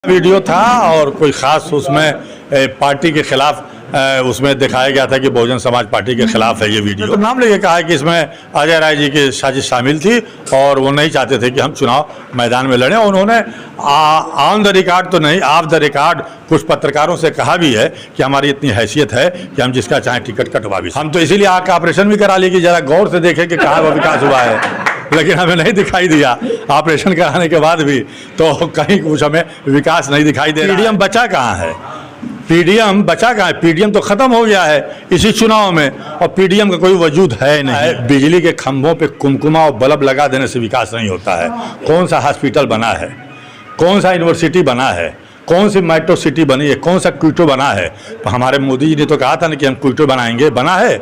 Video था और कोई ख़ास उसमें पार्टी के खिलाफ उसमें दिखाया गया था कि बहुजन समाज पार्टी के खिलाफ है ये वीडियो। तो नाम लेके कहा है कि इसमें अजय राय जी की साजिश शामिल थी और वो नहीं चाहते थे कि हम चुनाव मैदान में लड़ें। उन्होंने ऑन द रिकॉर्ड तो नहीं, ऑफ द रिकॉर्ड कुछ पत्रकारों से कहा भी है कि हमारी इतनी हैसियत है कि हम जिसका चाहे टिकट कटवा भी। हम तो इसीलिए आँख का ऑपरेशन भी करा लिए कि ज़रा गौर से देखें कि कहाँ वो विकास हुआ है, लेकिन हमें नहीं दिखाई दिया ऑपरेशन कराने के बाद भी। तो कहीं कुछ हमें विकास नहीं दिखाई दे रहा। पीडीएम बचा कहाँ है? पीडीएम बचा कहाँ है? पीडीएम तो खत्म हो गया है इसी चुनाव में, और पीडीएम का कोई वजूद है नहीं। बिजली के खंभों पे कुमकुमा और बल्ब लगा देने से विकास नहीं होता है। कौन सा हॉस्पिटल बना है, कौन सा यूनिवर्सिटी बना है, कौन सी मेट्रो सिटी बनी है, कौन सा क्विटो बना है? तो हमारे मोदी जी ने तो कहा था ना कि हम क्विटो बनाएंगे, बना है?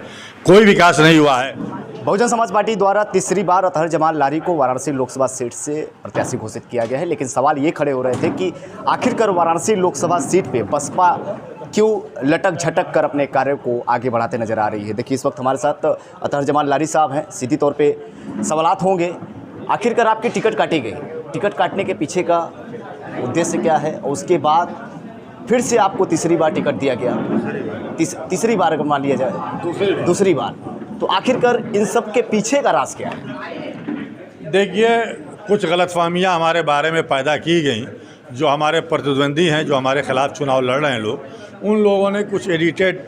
कोई विकास नहीं हुआ है। बहुजन समाज पार्टी द्वारा तीसरी बार अतहर जमाल लारी को वाराणसी लोकसभा सीट से प्रत्याशी घोषित किया गया है, लेकिन सवाल ये खड़े हो रहे थे कि आखिरकार वाराणसी लोकसभा सीट पे बसपा क्यों लटक झटक कर अपने कार्य को आगे बढ़ाते नजर आ रही है। देखिए, इस वक्त हमारे साथ अतहर जमाल लारी साहब हैं। सीधी तौर पे सवालात होंगे, आखिरकार आपकी टिकट काटी गई, टिकट काटने के पीछे का उद्देश्य क्या है, और उसके बाद फिर से आपको तीसरी बार टिकट दिया गया, तीसरी बार अगर मान लिया जाए दूसरी बार, तो आखिरकार इन सब के पीछे का राज क्या है? देखिए, कुछ गलतफहमियां हमारे बारे में पैदा की गई। जो हमारे प्रतिद्वंदी हैं, जो हमारे खिलाफ चुनाव लड़ रहे हैं लोग, उन लोगों ने कुछ एडिटेड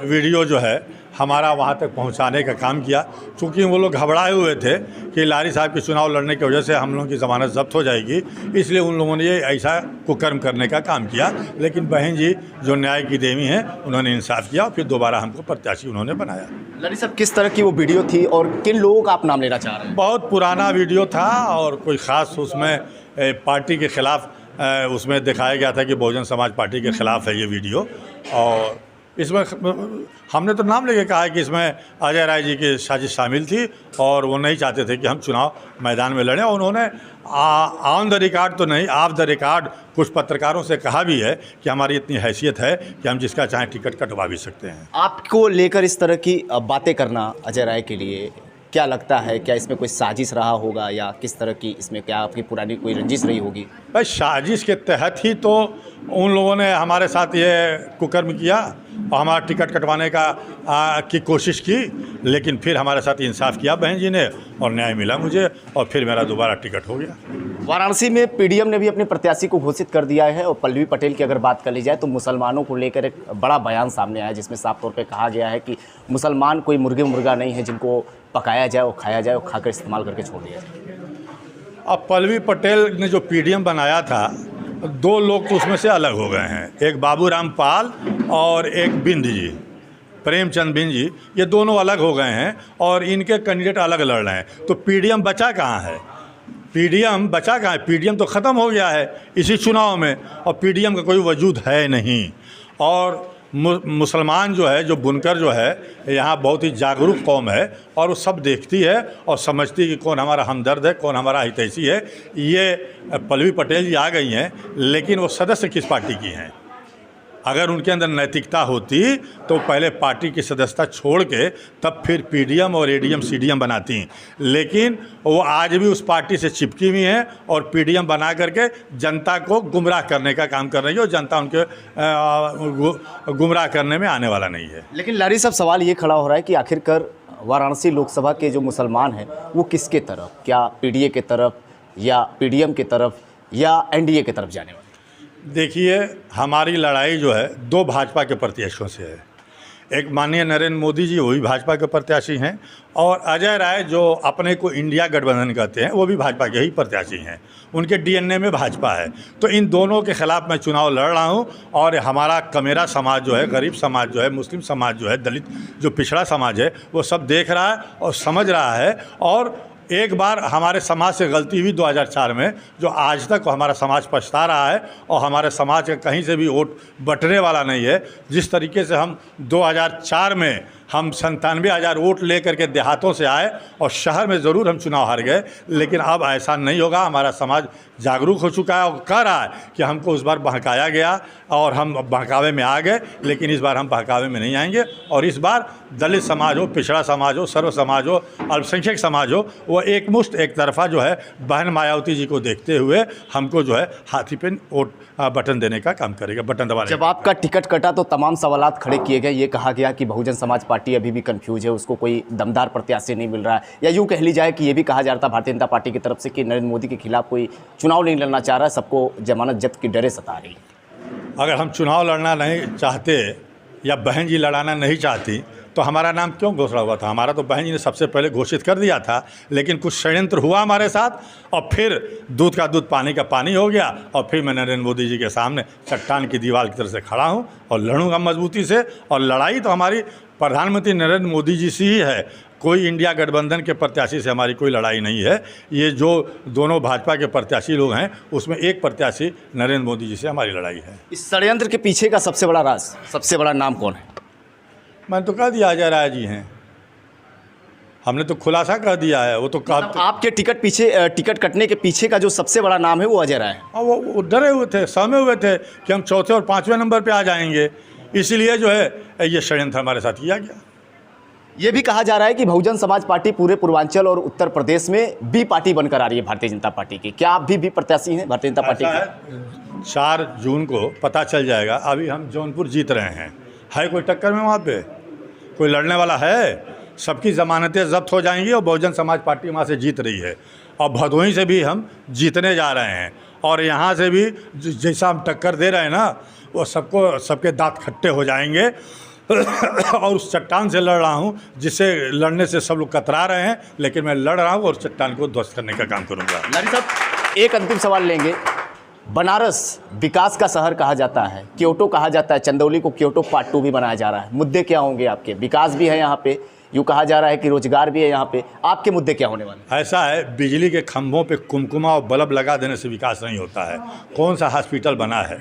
वीडियो जो है हमारा वहाँ तक पहुँचाने का काम किया। चूँकि वो लोग घबराए हुए थे कि लारी साहब के चुनाव लड़ने की वजह से हम लोगों की ज़मानत जब्त हो जाएगी, इसलिए उन लोगों ने ये ऐसा कुकर्म करने का काम किया। लेकिन बहन जी जो न्याय की देवी हैं, उन्होंने इंसाफ किया और फिर दोबारा हमको प्रत्याशी उन्होंने बनाया। लारी साहब, किस तरह की वो वीडियो थी और किन लोगों का आप नाम लेना चाह रहे हैं? बहुत पुराना वीडियो था और कोई ख़ास उसमें पार्टी के ख़िलाफ़ उसमें दिखाया गया था कि बहुजन समाज पार्टी के ख़िलाफ़ है ये वीडियो। और इसमें हमने तो नाम लेके कहा है कि इसमें अजय राय जी की साजिश शामिल थी और वो नहीं चाहते थे कि हम चुनाव मैदान में लड़ें। उन्होंने ऑन द रिकॉर्ड तो नहीं, ऑफ द रिकॉर्ड कुछ पत्रकारों से कहा भी है कि हमारी इतनी हैसियत है कि हम जिसका चाहे टिकट कटवा भी सकते हैं। आपको लेकर इस तरह की बातें करना अजय राय के लिए क्या लगता है? क्या इसमें कोई साजिश रहा होगा या किस तरह की इसमें क्या आपकी पुरानी कोई रंजिश रही होगी? भाई, साजिश के तहत ही तो उन लोगों ने हमारे साथ ये कुकर्म किया और हमारा टिकट कटवाने की कोशिश की, लेकिन फिर हमारे साथ इंसाफ किया बहन जी ने और न्याय मिला मुझे और फिर मेरा दोबारा टिकट हो गया। वाराणसी में पीडीएम ने भी अपने प्रत्याशी को घोषित कर दिया है, और पल्लवी पटेल की अगर बात कर ली जाए तो मुसलमानों को लेकर एक बड़ा बयान सामने आया, जिसमें साफ तौर पे कहा गया है कि मुसलमान कोई मुर्गा नहीं है जिनको पकाया जाए और खाया जाए और खाकर इस्तेमाल करके छोड़ दिया जाए। अब पल्लवी पटेल ने जो पीडीएम बनाया था, दो लोग तो उसमें से अलग हो गए हैं, एक बाबूराम पाल और एक बिंद जी, प्रेमचंद बिंद जी, ये दोनों अलग हो गए हैं और इनके कैंडिडेट अलग लड़ रहे हैं। तो पीडीएम बचा कहाँ है? पीडीएम बचा कहाँ है? पीडीएम तो ख़त्म हो गया है इसी चुनाव में, और पीडीएम का कोई वजूद है नहीं। और मुसलमान जो है, जो बुनकर जो है, यहाँ बहुत ही जागरूक कौम है और वो सब देखती है और समझती है कि कौन हमारा हमदर्द है, कौन हमारा हितैषी है। ये पल्लवी पटेल जी आ गई हैं, लेकिन वो सदस्य किस पार्टी की हैं? अगर उनके अंदर नैतिकता होती तो पहले पार्टी की सदस्यता छोड़ के तब फिर पीडीएम और एडीएम सीडीएम बनाती। लेकिन वो आज भी उस पार्टी से चिपकी हुई हैं और पीडीएम बना करके जनता को गुमराह करने का काम कर रही है और जनता उनके गुमराह करने में आने वाला नहीं है। लेकिन लारी साहब, सवाल ये खड़ा हो रहा है कि आखिरकार वाराणसी लोकसभा के जो मुसलमान हैं वो किसके तरफ, क्या पीडीए के तरफ या पीडीएम के तरफ या एनडीए की तरफ जाने वाले? देखिए, हमारी लड़ाई जो है दो भाजपा के प्रत्याशियों से है। एक माननीय नरेंद्र मोदी जी, वो भी भाजपा के प्रत्याशी हैं, और अजय राय जो अपने को इंडिया गठबंधन कहते हैं, वो भी भाजपा के ही प्रत्याशी हैं। उनके डीएनए में भाजपा है। तो इन दोनों के खिलाफ मैं चुनाव लड़ रहा हूं, और हमारा कमेरा समाज जो है, गरीब समाज जो है, मुस्लिम समाज जो है, दलित जो पिछड़ा समाज है, वो सब देख रहा है और समझ रहा है। और एक बार हमारे समाज से गलती हुई 2004 में, जो आज तक हमारा समाज पछता रहा है, और हमारे समाज का कहीं से भी वोट बटने वाला नहीं है। जिस तरीके से हम 2004 में हम 97,000 वोट ले करके देहातों से आए और शहर में ज़रूर हम चुनाव हार गए, लेकिन अब ऐसा नहीं होगा। हमारा समाज जागरूक हो चुका है और कह रहा है कि हमको उस बार बहकाया गया और हम बहकावे में आ गए, लेकिन इस बार हम बहकावे में नहीं आएंगे। और इस बार दलित समाज हो, पिछड़ा समाज हो, सर्व समाज हो, अल्पसंख्यक समाज हो, वो एकमुश्त एक तरफा जो है बहन मायावती जी को देखते हुए हमको जो है हाथी पे वोट बटन देने का काम करेगा, बटन दबाने। जब आपका टिकट कटा तो तमाम सवालात खड़े किए गए। ये कहा गया कि बहुजन समाज पार्टी अभी भी कंफ्यूज है, उसको कोई दमदार प्रत्याशी नहीं मिल रहा है, या यूँ कह ली जाए कि ये भी कहा जा रहा था भारतीय जनता पार्टी की तरफ से कि नरेंद्र मोदी के खिलाफ कोई चुनाव नहीं लड़ना चाह रहा है, सबको जमानत जब्त की डरे सता रही। अगर हम चुनाव लड़ना नहीं चाहते या बहन जी लड़ाना नहीं चाहती तो हमारा नाम क्यों घोषणा हुआ था? हमारा तो बहन जी ने सबसे पहले घोषित कर दिया था, लेकिन कुछ षड्यंत्र हुआ हमारे साथ और फिर दूध का दूध पानी का पानी हो गया और फिर मैं नरेंद्र मोदी जी के सामने चट्टान की दीवार की तरह से खड़ा हूँ और लड़ूंगा मजबूती से। और लड़ाई तो हमारी प्रधानमंत्री नरेंद्र मोदी जी से ही है, कोई इंडिया गठबंधन के प्रत्याशी से हमारी कोई लड़ाई नहीं है। ये जो दोनों भाजपा के प्रत्याशी लोग हैं उसमें एक प्रत्याशी नरेंद्र मोदी जी से हमारी लड़ाई है। इस षड्यंत्र के पीछे का सबसे बड़ा राज, सबसे बड़ा नाम कौन है? मैंने तो कह दिया अजय राय जी हैं, हमने तो खुलासा कर दिया है। वो तो आपके टिकट कटने के पीछे का जो सबसे बड़ा नाम है वो अजय राय है। और वो डरे हुए थे, सहमे हुए थे कि हम चौथे और पाँचवें नंबर पे आ जाएंगे, इसलिए जो है ये षड्यंत्र हमारे साथ किया गया। ये भी कहा जा रहा है कि बहुजन समाज पार्टी पूरे पूर्वांचल और उत्तर प्रदेश में बी पार्टी बनकर आ रही है भारतीय जनता पार्टी की। क्या आप भी प्रत्याशी हैं भारतीय जनता पार्टी के? 4 जून को पता चल जाएगा। अभी हम जौनपुर जीत रहे हैं, है कोई टक्कर में? वहाँ पे कोई लड़ने वाला है? सबकी ज़मानतें जब्त हो जाएंगी और बहुजन समाज पार्टी वहाँ से जीत रही है और भदोही से भी हम जीतने जा रहे हैं। और यहाँ से भी जैसा हम टक्कर दे रहे हैं ना, वो सबके दांत खट्टे हो जाएंगे और उस चट्टान से लड़ रहा हूँ जिससे लड़ने से सब लोग कतरा रहे हैं, लेकिन मैं लड़ रहा हूँ और चट्टान को ध्वस्त करने का काम करूँगा। लारी साहब, एक अंतिम सवाल लेंगे। बनारस विकास का शहर कहा जाता है, क्योटो कहा जाता है, चंदौली को क्योटो पार्ट 2 भी बनाया जा रहा है। मुद्दे क्या होंगे आपके? विकास भी है यहाँ पे, यूँ कहा जा रहा है कि रोजगार भी है यहाँ पे, आपके मुद्दे क्या होने वाले? ऐसा है, बिजली के खंभों पे कुमकुमा और बल्ब लगा देने से विकास नहीं होता है। कौन सा हॉस्पिटल बना है,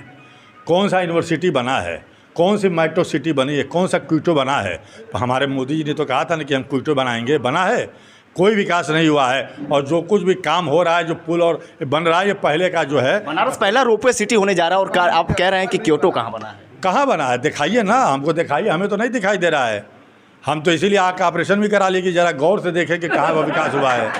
कौन सा यूनिवर्सिटी बना है, कौन सी मेट्रो सिटी बनी है, कौन सा क्योटो बना है? हमारे मोदी जी ने तो कहा था ना कि हम क्योटो बनाएंगे, बना है? कोई विकास नहीं हुआ है। और जो कुछ भी काम हो रहा है, जो पुल और बन रहा है, ये पहले का जो है। बनारस पहला रोपवे सिटी होने जा रहा है और आप कह रहे हैं कि क्योटो कहाँ बना है? कहाँ बना है? दिखाइए ना, हमको दिखाइए। हमें तो नहीं दिखाई दे रहा है। हम तो इसीलिए आँख का ऑपरेशन भी करा लिए कि ज़रा गौर से देखें कि कहाँ पर विकास हुआ है,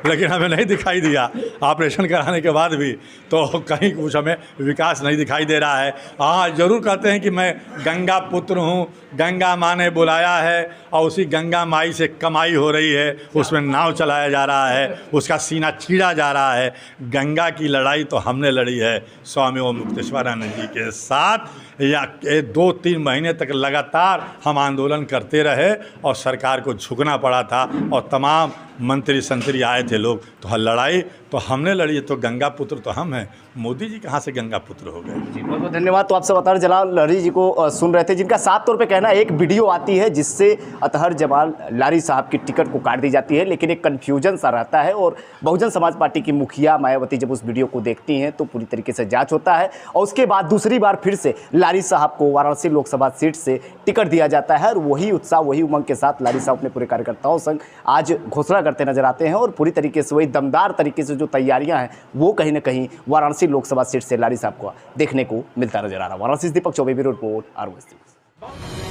लेकिन हमें नहीं दिखाई दिया। ऑपरेशन कराने के बाद भी तो कहीं कुछ हमें विकास नहीं दिखाई दे रहा है। हाँ, ज़रूर कहते हैं कि मैं गंगा पुत्र हूँ, गंगा माँ ने बुलाया है और उसी गंगा माई से कमाई हो रही है, उसमें नाव चलाया जा रहा है, उसका सीना चीरा जा रहा है। गंगा की लड़ाई तो हमने लड़ी है स्वामी ओम मुक्तेश्वरानंद जी के साथ। या 2-3 महीने तक लगातार हम आंदोलन करते रहे और सरकार को झुकना पड़ा था और तमाम मंत्री संतरी आए थे लोग, तो लड़ाई तो हमने लड़ी है। तो गंगा पुत्र तो हम हैं, मोदी जी कहाँ से गंगा पुत्र हो गए? जी बहुत बहुत धन्यवाद। तो आप सब अतहर जमाल लारी जी को सुन रहे थे, जिनका साफ तौर पे कहना है एक वीडियो आती है जिससे अतहर जमाल लारी साहब की टिकट को काट दी जाती है, लेकिन एक कन्फ्यूजन सा रहता है। और बहुजन समाज पार्टी की मुखिया मायावती जब उस वीडियो को देखती हैं तो पूरी तरीके से जाँच होता है और उसके बाद दूसरी बार फिर से लारी साहब को वाराणसी लोकसभा सीट से टिकट दिया जाता है। और वही उत्साह, वही उमंग के साथ लारी साहब अपने पूरे कार्यकर्ताओं संग आज घोषणा करते नजर आते हैं और पूरी तरीके से वही दमदार तरीके से जो तैयारियां हैं वो कहीं ना कहीं वाराणसी लोकसभा सीट से लारी साहब को देखने को मिलता नजर आ रहा है। वाराणसी से दीपक चौबे, ब्यूरो रिपोर्ट, ROS।